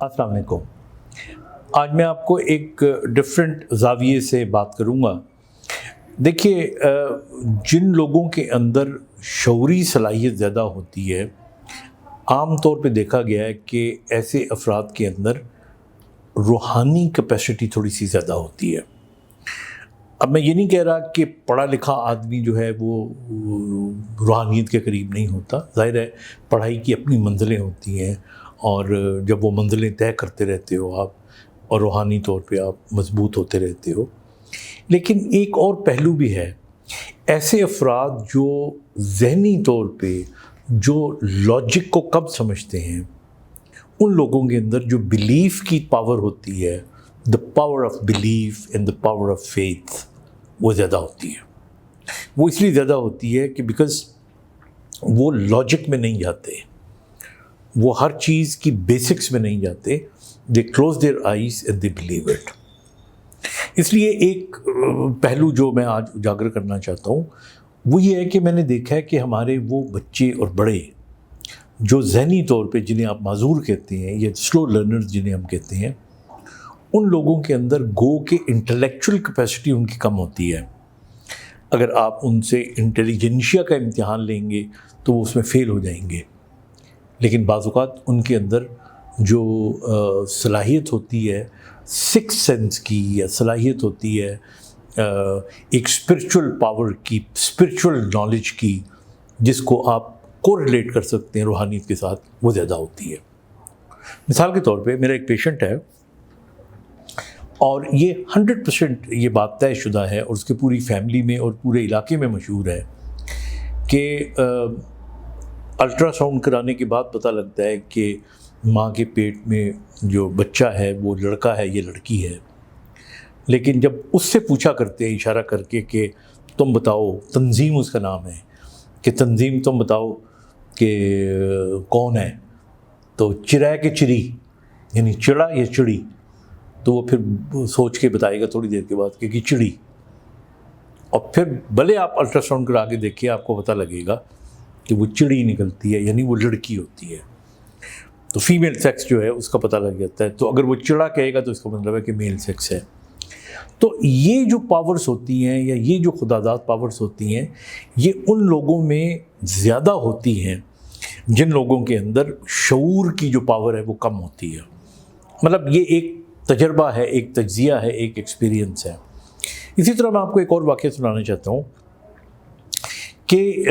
السلام علیکم. آج میں آپ کو ایک ڈفرینٹ زاویے سے بات کروں گا. دیکھیے، جن لوگوں کے اندر شعوری صلاحیت زیادہ ہوتی ہے، عام طور پہ دیکھا گیا ہے کہ ایسے افراد کے اندر روحانی کیپیسٹی تھوڑی سی زیادہ ہوتی ہے. اب میں یہ نہیں کہہ رہا کہ پڑھا لکھا آدمی جو ہے وہ روحانیت کے قریب نہیں ہوتا. ظاہر ہے پڑھائی کی اپنی منزلیں ہوتی ہیں، اور جب وہ منزلیں طے کرتے رہتے ہو آپ اور روحانی طور پہ آپ مضبوط ہوتے رہتے ہو. لیکن ایک اور پہلو بھی ہے. ایسے افراد جو ذہنی طور پہ جو لاجک کو کم سمجھتے ہیں، ان لوگوں کے اندر جو بلیف کی پاور ہوتی ہے، the power of belief and the power of faith, وہ زیادہ ہوتی ہے. وہ اس لیے زیادہ ہوتی ہے کہ بیکاز وہ لاجک میں نہیں جاتے، وہ ہر چیز کی بیسکس میں نہیں جاتے. They close their eyes and they blew it. اس لیے ایک پہلو جو میں آج اجاگر کرنا چاہتا ہوں وہ یہ ہے کہ میں نے دیکھا ہے کہ ہمارے وہ بچے اور بڑے جو ذہنی طور پہ جنہیں آپ معذور کہتے ہیں یا سلو لرنرز جنہیں ہم کہتے ہیں، ان لوگوں کے اندر گو کہ انٹلیکچوئل کیپیسٹی ان کی کم ہوتی ہے. اگر آپ ان سے انٹیلیجنشیا کا امتحان لیں گے تو وہ اس میں فیل ہو جائیں گے. لیکن بعض اوقات ان کے اندر جو صلاحیت ہوتی ہے سکس سینس کی، یا صلاحیت ہوتی ہے ایک اسپرچول پاور کی، اسپرچول نالج کی، جس کو آپ کو ریلیٹ کر سکتے ہیں روحانیت کے ساتھ، وہ زیادہ ہوتی ہے. مثال کے طور پہ میرا ایک پیشنٹ ہے، اور یہ 100% یہ بات طے شدہ ہے، اور اس کے پوری فیملی میں اور پورے علاقے میں مشہور ہے کہ الٹرا ساؤنڈ کرانے کے بعد پتہ لگتا ہے کہ ماں کے پیٹ میں جو بچہ ہے وہ لڑکا ہے یا لڑکی ہے. لیکن جب اس سے پوچھا کرتے ہیں اشارہ کر کے کہ تم بتاؤ، تنظیم اس کا نام ہے، کہ تنظیم تم بتاؤ کہ کون ہے، تو چرائے کہ چری، یعنی چڑا یا چڑی، تو وہ پھر سوچ کے بتائے گا تھوڑی دیر کے بعد کہ چڑی. اور پھر بھلے آپ الٹرا ساؤنڈ کرا کے دیکھیے، آپ کو پتہ لگے گا کہ وہ چڑی نکلتی ہے، یعنی وہ لڑکی ہوتی ہے. تو فیمیل سیکس جو ہے اس کا پتہ لگ جاتا ہے. تو اگر وہ چڑا کہے گا تو اس کا مطلب ہے کہ میل سیکس ہے. تو یہ جو پاورز ہوتی ہیں، یا یہ جو خداداد پاورز ہوتی ہیں، یہ ان لوگوں میں زیادہ ہوتی ہیں جن لوگوں کے اندر شعور کی جو پاور ہے وہ کم ہوتی ہے. مطلب یہ ایک تجربہ ہے، ایک تجزیہ ہے، ایک ایکسپیرینس ہے. اسی طرح میں آپ کو ایک اور واقعہ سنانا چاہتا ہوں کہ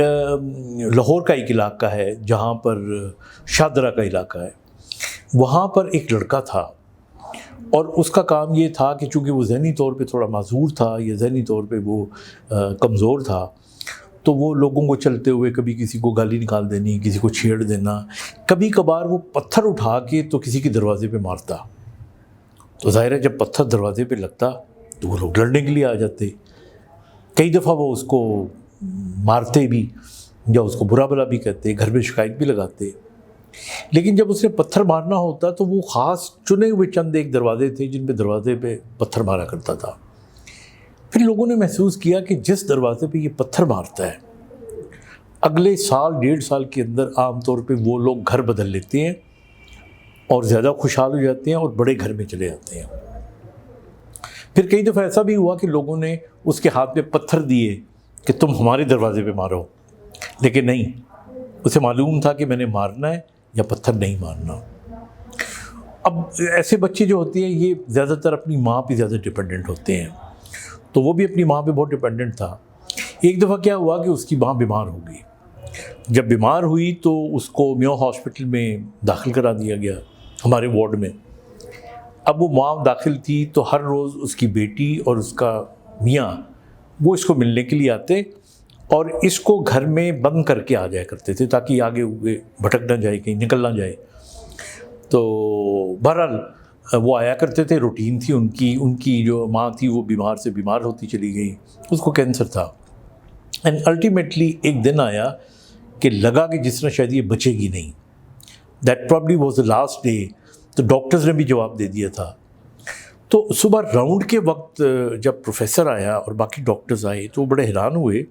لاہور کا ایک علاقہ ہے جہاں پر شاہدرہ کا علاقہ ہے. وہاں پر ایک لڑکا تھا، اور اس کا کام یہ تھا کہ چونکہ وہ ذہنی طور پہ تھوڑا معذور تھا، یا ذہنی طور پہ وہ کمزور تھا، تو وہ لوگوں کو چلتے ہوئے کبھی کسی کو گالی نکال دینی، کسی کو چھیڑ دینا. کبھی کبھار وہ پتھر اٹھا کے تو کسی کے دروازے پہ مارتا. تو ظاہر ہے جب پتھر دروازے پہ لگتا تو وہ لوگ لڑنے کے لیے آ جاتے. کئی دفعہ وہ اس کو مارتے بھی، یا اس کو برا بلا بھی کہتے، گھر میں شکایت بھی لگاتے. لیکن جب اس نے پتھر مارنا ہوتا تو وہ خاص چنے ہوئے چند ایک دروازے تھے جن پہ دروازے پہ پتھر مارا کرتا تھا. پھر لوگوں نے محسوس کیا کہ جس دروازے پہ یہ پتھر مارتا ہے، اگلے سال 1.5 سال کے اندر عام طور پہ وہ لوگ گھر بدل لیتے ہیں اور زیادہ خوشحال ہو جاتے ہیں اور بڑے گھر میں چلے جاتے ہیں. پھر کئی دفعہ ایسا بھی ہوا کہ لوگوں نے اس کے ہاتھ میں پتھر دیے کہ تم ہمارے دروازے پہ مارو، لیکن نہیں، اسے معلوم تھا کہ میں نے مارنا ہے یا پتھر نہیں مارنا. اب ایسے بچے جو ہوتے ہیں یہ زیادہ تر اپنی ماں پہ زیادہ ڈپینڈنٹ ہوتے ہیں. تو وہ بھی اپنی ماں پہ بہت ڈپینڈنٹ تھا. ایک دفعہ کیا ہوا کہ اس کی ماں بیمار ہو گئی. جب بیمار ہوئی تو اس کو میو ہاسپٹل میں داخل کرا دیا گیا، ہمارے وارڈ میں. اب وہ ماں داخل تھی تو ہر روز اس کی بیٹی اور اس کا میاں وہ اس کو ملنے کے لیے آتے، اور اس کو گھر میں بند کر کے آ جایا کرتے تھے تاکہ آگے بھٹک نہ جائے، کہیں نکل نہ جائے. تو بہرحال وہ آیا کرتے تھے، روٹین تھی ان کی جو ماں تھی وہ بیمار سے بیمار ہوتی چلی گئی. اس کو کینسر تھا. اینڈ الٹیمیٹلی ایک دن آیا کہ لگا کہ جس طرح شاید یہ بچے گی نہیں. That probably was the last day. تو ڈاکٹرز نے بھی جواب دے دیا تھا. تو صبح راؤنڈ کے وقت جب پروفیسر آیا اور باقی ڈاکٹرز آئے تو وہ بڑے حیران ہوئے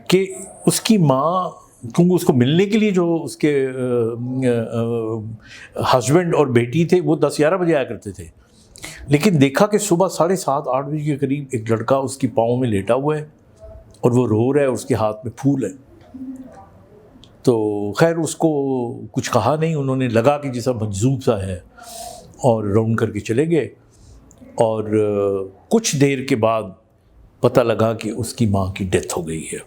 کہ اس کی ماں کیونکہ اس کو ملنے کے لیے جو اس کے ہسبینڈ اور بیٹی تھے وہ 10-11 بجے آیا کرتے تھے، لیکن دیکھا کہ صبح 7:30-8 بجے کے قریب ایک لڑکا اس کی پاؤں میں لیٹا ہوا ہے اور وہ رو رہا ہے اور اس کے ہاتھ میں پھول ہے. تو خیر اس کو کچھ کہا نہیں، انہوں نے لگا کہ جیسا مجذوب سا ہے اور راؤنڈ کر کے چلے گئے. اور کچھ دیر کے بعد پتہ لگا کہ اس کی ماں کی ڈیتھ ہو گئی ہے.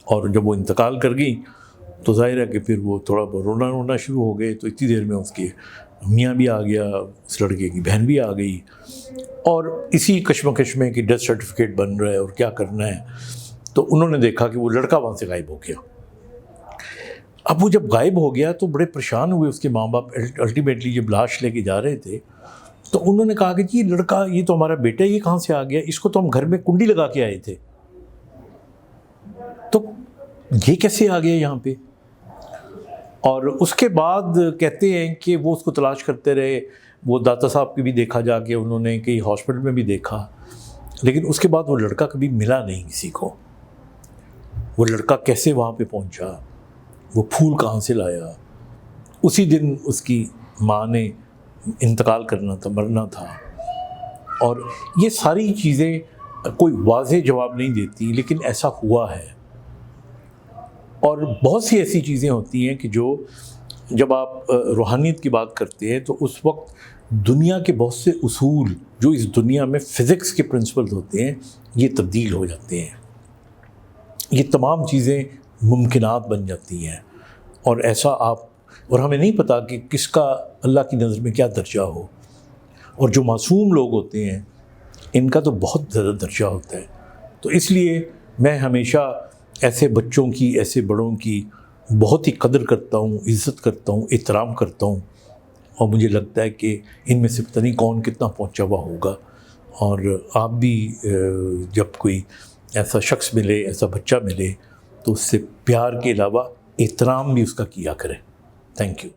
اور جب وہ انتقال کر گئی تو ظاہر ہے کہ پھر وہ تھوڑا رونا شروع ہو گئے. تو اتنی دیر میں اس کے میاں بھی آ گیا، اس لڑکے کی بہن بھی آ گئی، اور اسی کشمکش میں کہ ڈیتھ سرٹیفکیٹ بن رہا ہے اور کیا کرنا ہے. تو انہوں نے دیکھا کہ وہ لڑکا وہاں سے غائب ہو گیا. اب وہ جب غائب ہو گیا تو بڑے پریشان ہوئے اس کے ماں باپ. الٹیمیٹلی جب لاش لے کے جا رہے تھے تو انہوں نے کہا کہ جی لڑکا یہ تو ہمارا بیٹا، یہ کہاں سے آ گیا؟ اس کو تو ہم گھر میں کنڈی لگا کے آئے تھے، تو یہ کیسے آ گیا یہاں پہ؟ اور اس کے بعد کہتے ہیں کہ وہ اس کو تلاش کرتے رہے. وہ داتا صاحب کی بھی دیکھا جا کے انہوں نے، کہ ہاسپٹل میں بھی دیکھا، لیکن اس کے بعد وہ لڑکا کبھی ملا نہیں کسی کو. وہ لڑکا کیسے وہاں پہ پہنچا، وہ پھول کہاں سے لایا؟ اسی دن اس کی ماں نے انتقال کرنا تھا، مرنا تھا. اور یہ ساری چیزیں کوئی واضح جواب نہیں دیتی، لیکن ایسا ہوا ہے. اور بہت سی ایسی چیزیں ہوتی ہیں کہ جو جب آپ روحانیت کی بات کرتے ہیں تو اس وقت دنیا کے بہت سے اصول جو اس دنیا میں فزکس کے پرنسپل ہوتے ہیں یہ تبدیل ہو جاتے ہیں. یہ تمام چیزیں ممکنات بن جاتی ہیں. اور ایسا اور ہمیں نہیں پتہ کہ کس کا اللہ کی نظر میں کیا درجہ ہو. اور جو معصوم لوگ ہوتے ہیں ان کا تو بہت زیادہ درجہ ہوتا ہے. تو اس لیے میں ہمیشہ ایسے بچوں کی، ایسے بڑوں کی بہت ہی قدر کرتا ہوں، عزت کرتا ہوں، احترام کرتا ہوں. اور مجھے لگتا ہے کہ ان میں سے پتہ نہیں کون کتنا پہنچا ہوا ہوگا. اور آپ بھی جب کوئی ایسا شخص ملے، ایسا بچہ ملے، تو اس سے پیار کے علاوہ احترام بھی اس کا کیا کریں. Thank you.